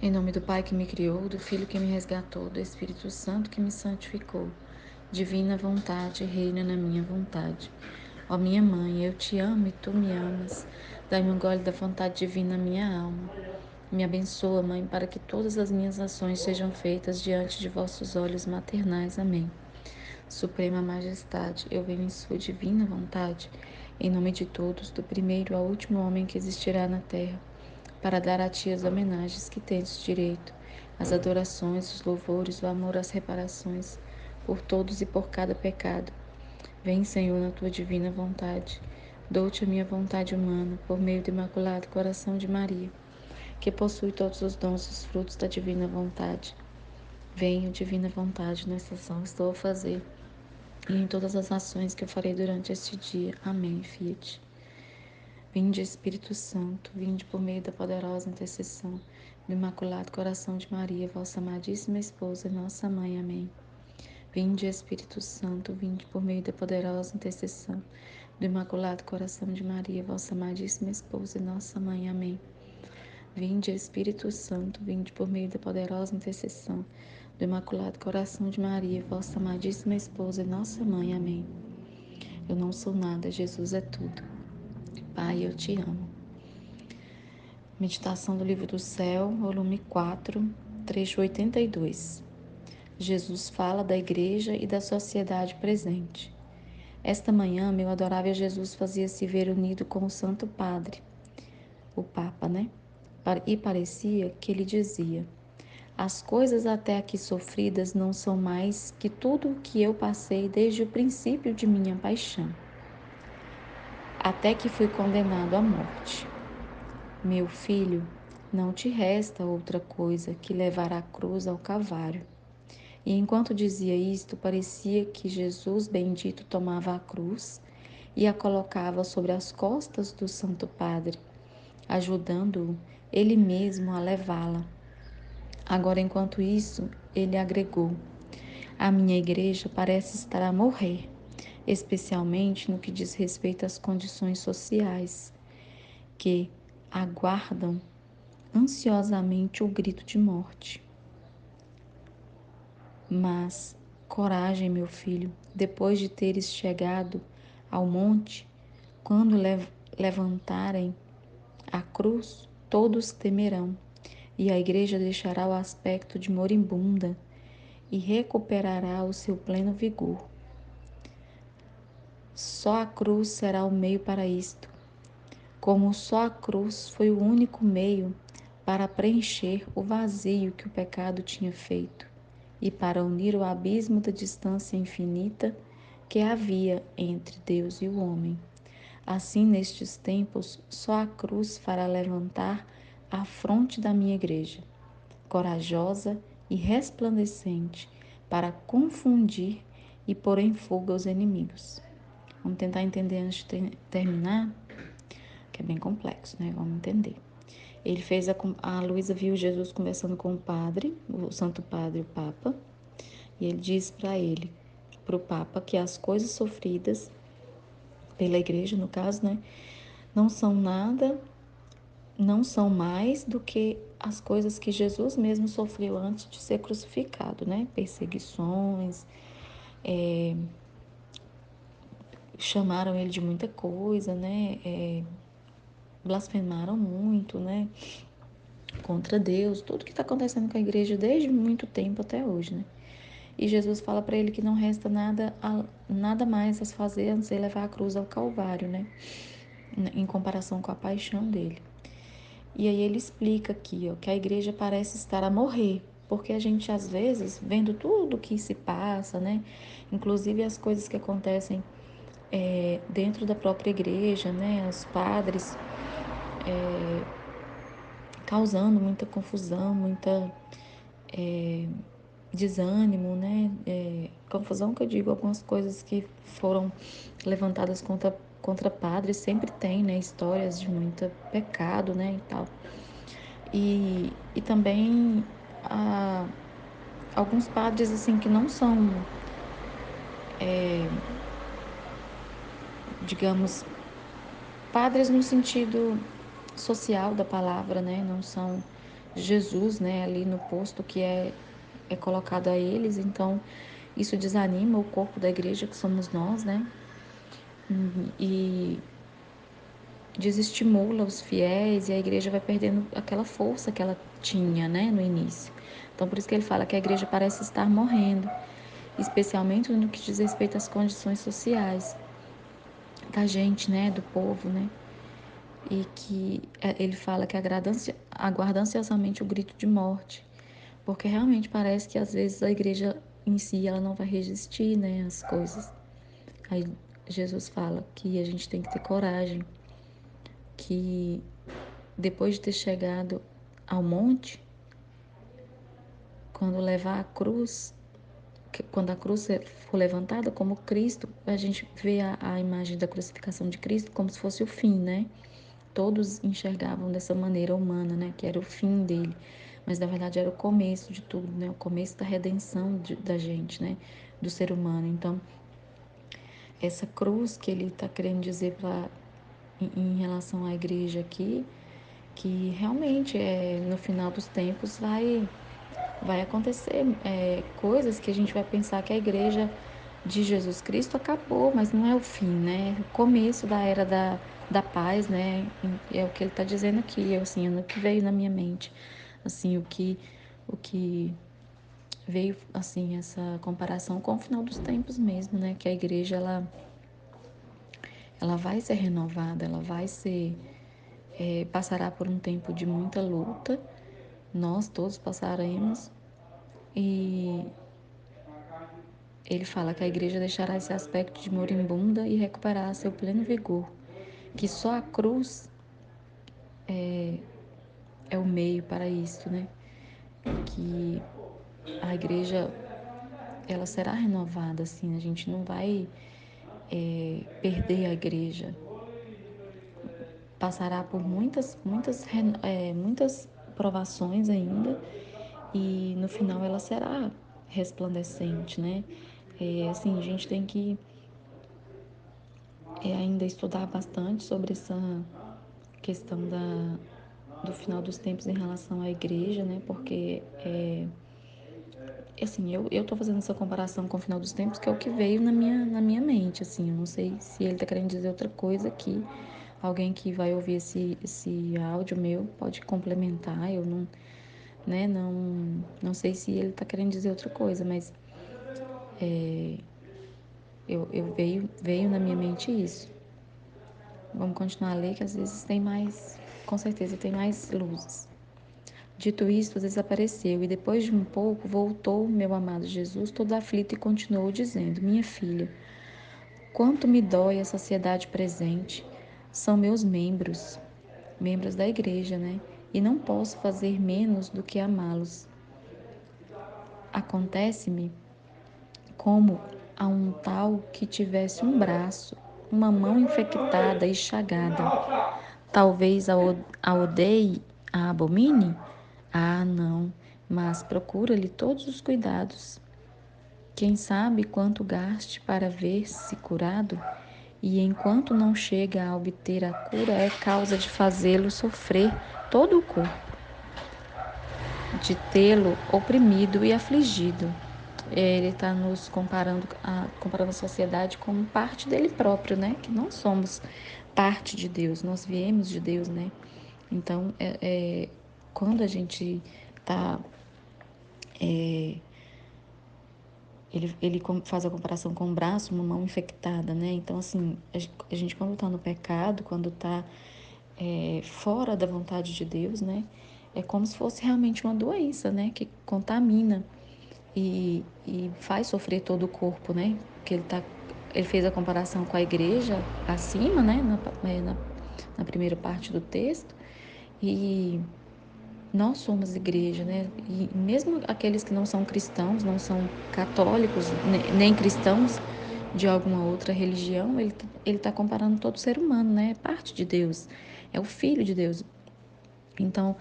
Em nome do Pai que me criou, do Filho que me resgatou, do Espírito Santo que me santificou. Divina vontade, reina na minha vontade. Ó minha mãe, eu te amo e tu me amas. Dai-me um gole da vontade divina na minha alma. Me abençoa, Mãe, para que todas as minhas ações sejam feitas diante de vossos olhos maternais. Amém. Suprema Majestade, eu venho em sua divina vontade, em nome de todos, do primeiro ao último homem que existirá na terra, para dar a ti as homenagens que tendes direito, as adorações, os louvores, o amor, as reparações, por todos e por cada pecado. Vem, Senhor, na tua divina vontade. Dou-te a minha vontade humana, por meio do Imaculado Coração de Maria, que possui todos os dons e os frutos da divina vontade. Venho, divina vontade, nesta ação estou a fazer, e em todas as ações que eu farei durante este dia. Amém, Fiat. Vinde, Espírito Santo, vinde por meio da poderosa intercessão do Imaculado Coração de Maria, vossa amadíssima esposa e nossa mãe. Amém. Vinde, Espírito Santo, vinde por meio da poderosa intercessão do Imaculado Coração de Maria, vossa amadíssima esposa e nossa mãe. Amém. Vinde, Espírito Santo, vinde por meio da poderosa intercessão do Imaculado Coração de Maria, vossa amadíssima esposa e nossa mãe. Amém. Eu não sou nada, Jesus é tudo. Pai, eu te amo. Meditação do Livro do Céu, volume 4, trecho 82. Jesus fala da igreja e da sociedade presente. Esta manhã, meu adorável Jesus fazia-se ver unido com o Santo Padre, o Papa, né? E parecia que ele dizia: as coisas até aqui sofridas não são mais que tudo o que eu passei desde o princípio de minha paixão, até que fui condenado à morte. Meu filho, não te resta outra coisa que levar a cruz ao Calvário. E enquanto dizia isto, parecia que Jesus bendito tomava a cruz e a colocava sobre as costas do Santo Padre, ajudando-o ele mesmo a levá-la. Agora, enquanto isso, ele agregou: a minha igreja parece estar a morrer, especialmente no que diz respeito às condições sociais, que aguardam ansiosamente o grito de morte. Mas, coragem, meu filho, depois de teres chegado ao monte, quando levantarem a cruz, todos temerão, e a igreja deixará o aspecto de moribunda e recuperará o seu pleno vigor. Só a cruz será o meio para isto, como só a cruz foi o único meio para preencher o vazio que o pecado tinha feito e para unir o abismo da distância infinita que havia entre Deus e o homem. Assim, nestes tempos, só a cruz fará levantar a fronte da minha igreja, corajosa e resplandecente, para confundir e pôr em fuga os inimigos. Vamos tentar entender antes de terminar, que é bem complexo, né? Vamos entender. Ele fez a Luísa viu Jesus conversando com o padre, o Santo Padre, o Papa, e ele diz para o Papa, que as coisas sofridas pela igreja, no caso, né, não são nada, não são mais do que as coisas que Jesus mesmo sofreu antes de ser crucificado, né? Perseguições, chamaram ele de muita coisa, né? Blasfemaram muito, né? Contra Deus, tudo que está acontecendo com a igreja desde muito tempo até hoje, né? E Jesus fala para ele que não resta nada mais a fazer a não ser levar a cruz ao Calvário, né? Em comparação com a paixão dele. E aí ele explica aqui, ó, que a igreja parece estar a morrer, porque a gente às vezes, vendo tudo que se passa, né? Inclusive as coisas que acontecem dentro da própria igreja, né? Os padres causando muita confusão, muita desânimo, né? Confusão que eu digo, algumas coisas que foram levantadas contra padres, sempre tem, né? Histórias de muito pecado, né? E tal. E também alguns padres, assim, que não são, digamos, padres no sentido social da palavra, né? Não são Jesus, né, ali no posto que é colocado a eles. Então isso desanima o corpo da igreja, que somos nós, né? E desestimula os fiéis, e a igreja vai perdendo aquela força que ela tinha, né, no início. Então por isso que ele fala que a igreja parece estar morrendo, especialmente no que diz respeito às condições sociais da gente, né, do povo, né? E que ele fala que aguarda ansiosamente o grito de morte, porque realmente parece que às vezes a igreja em si ela não vai resistir, né, às coisas. Aí Jesus fala que a gente tem que ter coragem, que depois de ter chegado ao monte, quando levar a cruz, quando a cruz for levantada como Cristo, a gente vê a imagem da crucificação de Cristo como se fosse o fim, né? Todos enxergavam dessa maneira humana, né? Que era o fim dele. Mas na verdade era o começo de tudo, né? O começo da redenção da gente, né? Do ser humano. Então, essa cruz que ele está querendo dizer em relação à igreja aqui, que realmente no final dos tempos vai acontecer coisas que a gente vai pensar que a igreja de Jesus Cristo acabou, mas não é o fim, né? O começo da era da paz, né? É o que ele está dizendo aqui, assim, é o que veio na minha mente, assim, o que veio, assim, essa comparação com o final dos tempos mesmo, né? Que a igreja ela vai ser renovada, ela vai ser passará por um tempo de muita luta, nós todos passaremos, e ele fala que a igreja deixará esse aspecto de moribunda e recuperará seu pleno vigor, que só a cruz é o meio para isso, né? Que a igreja ela será renovada, assim, a gente não vai perder a igreja, passará por muitas provações ainda, e no final ela será resplandecente, né? Assim, a gente tem que ainda estudar bastante sobre essa questão do final dos tempos em relação à igreja, né? Porque, assim, eu tô fazendo essa comparação com o final dos tempos, que é o que veio na minha mente, assim. Eu não sei se ele tá querendo dizer outra coisa aqui. Alguém que vai ouvir esse áudio meu pode complementar. Eu não, né, não sei se ele tá querendo dizer outra coisa, mas veio na minha mente isso. Vamos continuar a ler, que às vezes tem mais, com certeza tem mais luzes. Dito isto, desapareceu, e depois de um pouco voltou meu amado Jesus, todo aflito, e continuou dizendo: Minha filha, quanto me dói a sociedade presente. São meus membros, membros da igreja, né? E não posso fazer menos do que amá-los. Acontece-me como a um tal que tivesse um braço, uma mão infectada e chagada. Talvez a odeie, a abomine? Ah, não, mas procura-lhe todos os cuidados. Quem sabe quanto gaste para ver-se curado, e enquanto não chega a obter a cura, é causa de fazê-lo sofrer todo o corpo, de tê-lo oprimido e afligido. Ele está nos comparando a sociedade como parte dele próprio, né? Que não somos parte de Deus, nós viemos de Deus, né? Então, quando a gente está ele faz a comparação com o braço, uma mão infectada, né? Então, assim, a gente quando está no pecado, quando está fora da vontade de Deus, né? É como se fosse realmente uma doença, né? Que contamina e faz sofrer todo o corpo, né? Porque ele fez a comparação com a igreja acima, né? Na primeira parte do texto. E nós somos igreja, né? E mesmo aqueles que não são cristãos, não são católicos, nem cristãos de alguma outra religião, ele tá comparando todo ser humano, né? É parte de Deus, é o filho de Deus. Então,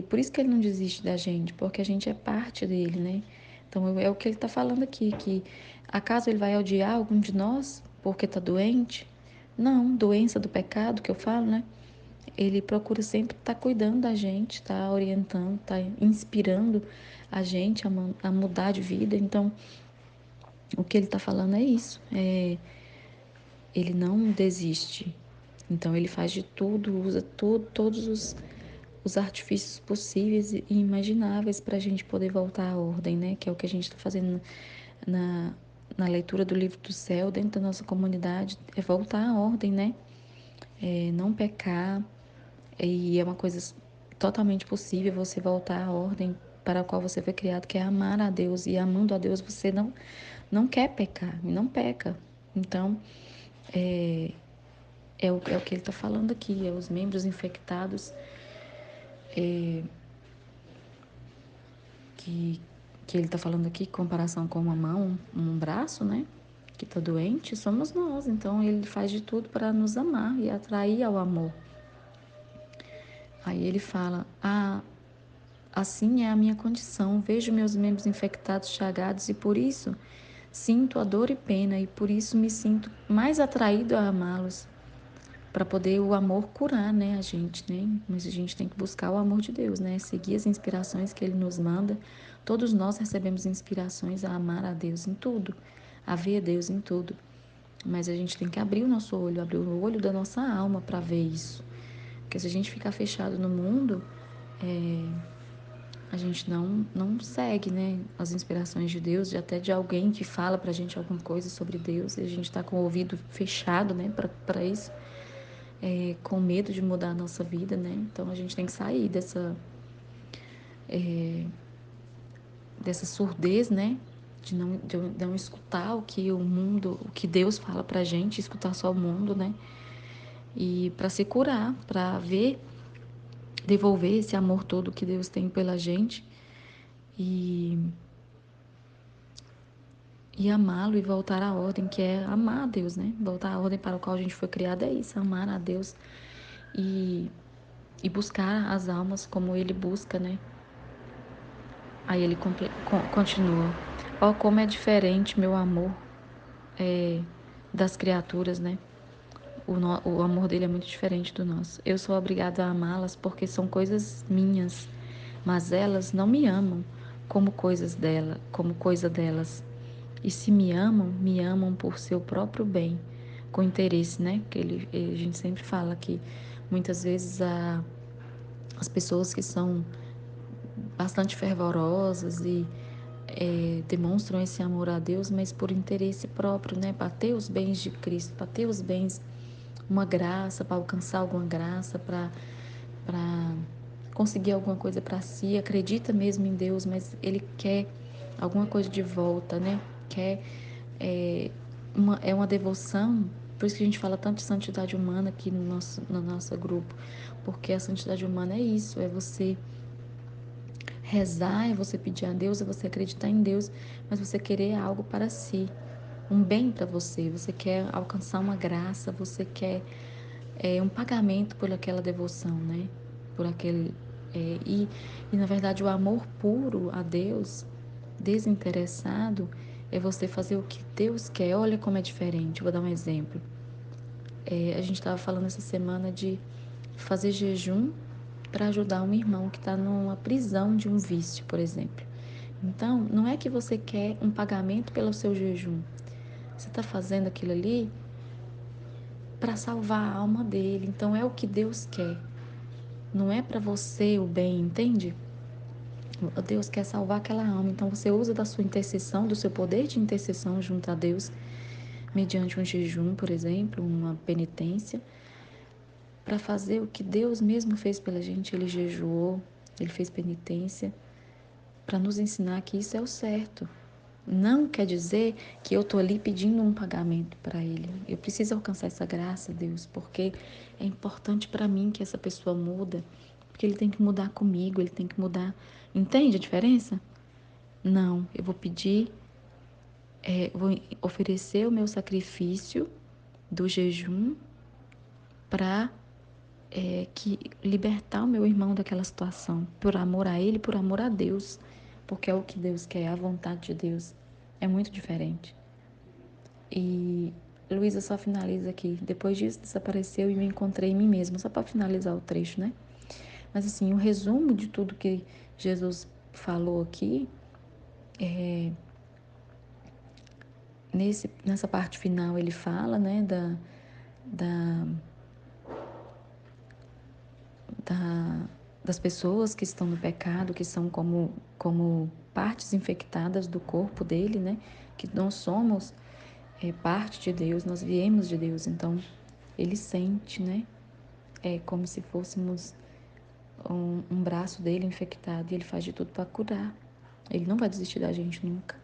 por isso que ele não desiste da gente, porque a gente é parte dele, né? Então, é o que ele está falando aqui, que acaso ele vai odiar algum de nós porque está doente? Não, doença do pecado que eu falo, né? ele procura sempre estar cuidando da gente, tá orientando, tá inspirando a gente a mudar de vida. Então, o que ele está falando é isso. Ele não desiste. Então, ele faz de tudo, usa todos os artifícios possíveis e imagináveis para a gente poder voltar à ordem, né? Que é o que a gente está fazendo na, na leitura do livro do céu, dentro da nossa comunidade, é voltar à ordem, né? Não pecar, e é uma coisa totalmente possível você voltar à ordem para a qual você foi criado, que é amar a Deus. E amando a Deus, você não quer pecar, e não peca. Então, é o que ele está falando aqui, é os membros infectados que, que ele está falando aqui, em comparação com uma mão, um braço, né? Que está doente, somos nós. Então, ele faz de tudo para nos amar e atrair ao amor. Aí ele fala: assim é a minha condição. Vejo meus membros infectados, chagados, e por isso sinto a dor e pena, e por isso me sinto mais atraído a amá-los, para poder o amor curar, né, a gente, né? Mas a gente tem que buscar o amor de Deus, né? Seguir as inspirações que ele nos manda. Todos nós recebemos inspirações a amar a Deus em tudo, a ver Deus em tudo. Mas a gente tem que abrir o nosso olho, abrir o olho da nossa alma para ver isso. Porque se a gente ficar fechado no mundo, a gente não segue, né, as inspirações de Deus, e até de alguém que fala pra gente alguma coisa sobre Deus, e a gente tá com o ouvido fechado, né, para isso, com medo de mudar a nossa vida, né? Então a gente tem que sair dessa surdez, né? De não escutar o que o mundo, o que Deus fala pra gente, escutar só o mundo, né? E para se curar, para ver, devolver esse amor todo que Deus tem pela gente e, e amá-lo e voltar à ordem, que é amar a Deus, né? Voltar à ordem para a qual a gente foi criado é isso, amar a Deus e, e buscar as almas como Ele busca, né? Aí ele continua: ó, como é diferente meu amor das criaturas, né? O amor dele é muito diferente do nosso. Eu sou obrigada a amá-las porque são coisas minhas, mas elas não me amam como coisa delas. E se me amam por seu próprio bem, com interesse, né? Que a gente sempre fala que muitas vezes as pessoas que são bastante fervorosas e demonstram esse amor a Deus, mas por interesse próprio, né? Para ter os bens de Cristo, para ter os bens, uma graça, para alcançar alguma graça, para conseguir alguma coisa para si, acredita mesmo em Deus, mas ele quer alguma coisa de volta, né? Quer é, uma devoção. Por isso que a gente fala tanto de santidade humana aqui no nosso grupo, porque a santidade humana é isso, é você rezar, é você pedir a Deus, é você acreditar em Deus, mas você querer algo para si, um bem para você. Você quer alcançar uma graça, você quer um pagamento por aquela devoção, né? Por aquele e na verdade o amor puro a Deus, desinteressado, é você fazer o que Deus quer. Olha como é diferente. Vou dar um exemplo. A gente estava falando essa semana de fazer jejum para ajudar um irmão que está numa prisão de um vício, por exemplo. Então, não é que você quer um pagamento pelo seu jejum. Você está fazendo aquilo ali para salvar a alma dele. Então, é o que Deus quer. Não é para você o bem, entende? Deus quer salvar aquela alma. Então, você usa da sua intercessão, do seu poder de intercessão junto a Deus, mediante um jejum, por exemplo, uma penitência, para fazer o que Deus mesmo fez pela gente. Ele jejuou, ele fez penitência, para nos ensinar que isso é o certo. Não quer dizer que eu estou ali pedindo um pagamento para Ele. Eu preciso alcançar essa graça, Deus, porque é importante para mim que essa pessoa muda, porque Ele tem que mudar comigo, Ele tem que mudar. Entende a diferença? Não, eu vou pedir, vou oferecer o meu sacrifício do jejum para que libertar o meu irmão daquela situação, por amor a ele, por amor a Deus, porque é o que Deus quer, a vontade de Deus. É muito diferente. E Luísa só finaliza aqui. Depois disso, desapareceu e me encontrei em mim mesma. Só para finalizar o trecho, né? Mas assim, o resumo de tudo que Jesus falou aqui, nessa parte final ele fala, né, da, das pessoas que estão no pecado, que são como partes infectadas do corpo dele, né? Que nós somos parte de Deus, nós viemos de Deus, então ele sente, né? É como se fôssemos um braço dele infectado e ele faz de tudo para curar. Ele não vai desistir da gente nunca.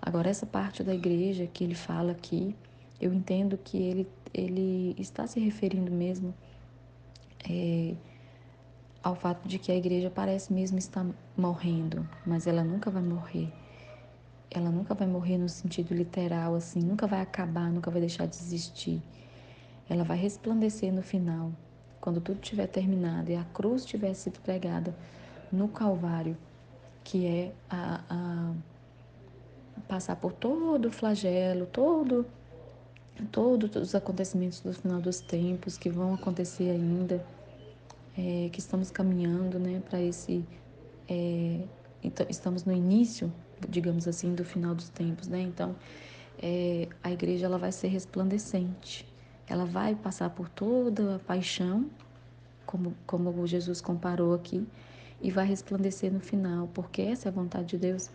Agora, essa parte da igreja que ele fala aqui, eu entendo que ele está se referindo mesmo ao fato de que a igreja parece mesmo estar morrendo, mas ela nunca vai morrer. Ela nunca vai morrer no sentido literal, assim, nunca vai acabar, nunca vai deixar de existir. Ela vai resplandecer no final, quando tudo tiver terminado e a cruz tiver sido pregada no Calvário, que é passar por todo o flagelo, todos os acontecimentos do final dos tempos que vão acontecer ainda, que estamos caminhando, né, para esse, então, estamos no início, digamos assim, do final dos tempos, né? Então, a igreja ela vai ser resplandecente, ela vai passar por toda a paixão, como Jesus comparou aqui, e vai resplandecer no final, porque essa é a vontade de Deus,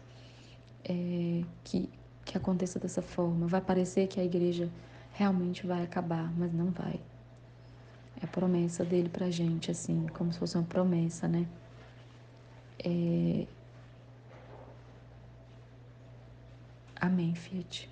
que aconteça dessa forma. Vai parecer que a igreja realmente vai acabar, mas não vai. É a promessa dele pra gente, assim, como se fosse uma promessa, né? Amém, Fiat.